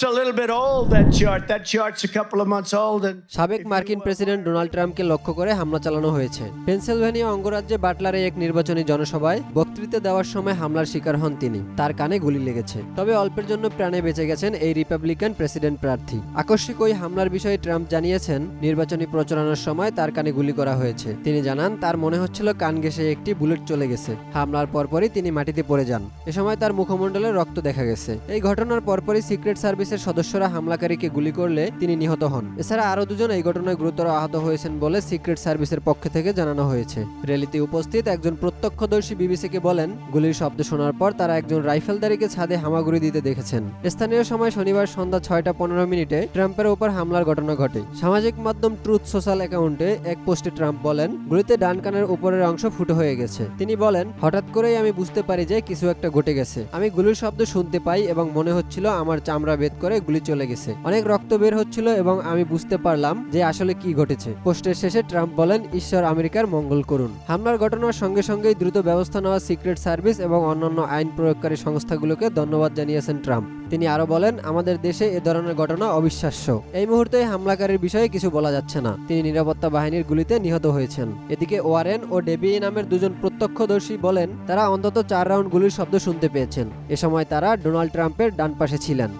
That's a little bit old, that chart. That chart's a couple of months old. And সাবেক মার্কিন president Donald ট্রাম্পকে লক্ষ্য করে হামলা চালানো হয়েছে। পেনসিলভেনিয়া অঙ্গরাজ্যে বাটলারে এক নির্বাচনী জনসভায় বক্তৃতা দেওয়ার সময় হামলার শিকার হন তিনি। তার কানে গুলি লেগেছে। তবে অল্পের জন্য প্রাণে বেঁচে গেছেন এই রিপাবলিকান প্রেসিডেন্ট প্রার্থী। আকস্মিক ওই হামলার বিষয়ে ট্রাম্প জানিয়েছেন, নির্বাচনী প্রচারণার সময় তার কানে গুলি করা হয়েছে। তিনি জানান, তার মনে হচ্ছিল কান ঘেঁষে একটি বুলেট চলে গেছে। হামলার পরপরই তিনি মাটিতে পড়ে যান। এ সময় তার মুখমণ্ডলে রক্ত দেখা গেছে। এই ঘটনার পরপরই সিক্রেট সার্ভিসের সদস্যরা হামলাকারীকে গুলি করলে তিনি নিহত হন। এছাড়া আরও দুজন এই ঘটনায় গুরুতর আহত হয়েছেন বলে সিক্রেট সার্ভিসের পক্ষ থেকে জানানো হয়েছে। র্যালিতে উপস্থিত একজন প্রত্যক্ষদর্শী বিবিসিকে বলেন, গুলির শব্দ শোনার পর তারা একজন রাইফেলদারিকে ছাদে হামাগুড়ি দিতে দেখেছেন। স্থানীয় সময় শনিবার সন্ধ্যা 6:15 ট্রাম্পের উপর হামলার ঘটনা ঘটে। সামাজিক মাধ্যম ট্রুথ সোশ্যাল অ্যাকাউন্টে এক পোস্টে ট্রাম্প বলেন, গুলিতে ডান কানের উপরের অংশ ফুটো হয়ে গেছে। তিনি বলেন, হঠাৎ করেই আমি বুঝতে পারি যে কিছু একটা ঘটে গেছে। আমি গুলির শব্দ শুনতে পাই এবং মনে হচ্ছিল আমার চামড়া ভেদ করে গুলি চলে গেছে। অনেক রক্ত বের হচ্ছিল এবং আমি বুঝতে পারলাম যে আসলে কি ঘটেছে। পোস্টের শেষে ট্রাম্প বলেন, ঈশ্বর আমেরিকার মঙ্গল করুন। হামলার ঘটনার সঙ্গে সঙ্গেই দ্রুত ব্যবস্থা নেওয়া সিক্রেট সার্ভিস এবং অন্যান্য আইন প্রয়োগকারী সংস্থাগুলোকে ধন্যবাদ জানিয়েছেন ট্রাম্প। তিনি আরো বলেন, আমাদের দেশে এ ধরনের ঘটনা অবিশ্বাস্য। এই মুহূর্তে হামলাকারীর বিষয়ে কিছু বলা যাচ্ছে না। তিনি নিরাপত্তা বাহিনীর গুলিতে নিহত হয়েছেন। এদিকে ওয়ারেন ও ডেবি নামের দুজন প্রত্যক্ষদর্শী বলেন, তারা অন্তত 4 রাউন্ড গুলির শব্দ শুনতে পেয়েছেন। এ সময় তারা ডোনাল্ড ট্রাম্পের ডান পাশে ছিলেন।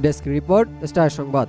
ডেস্ক রিপোর্ট, স্টার সংবাদ।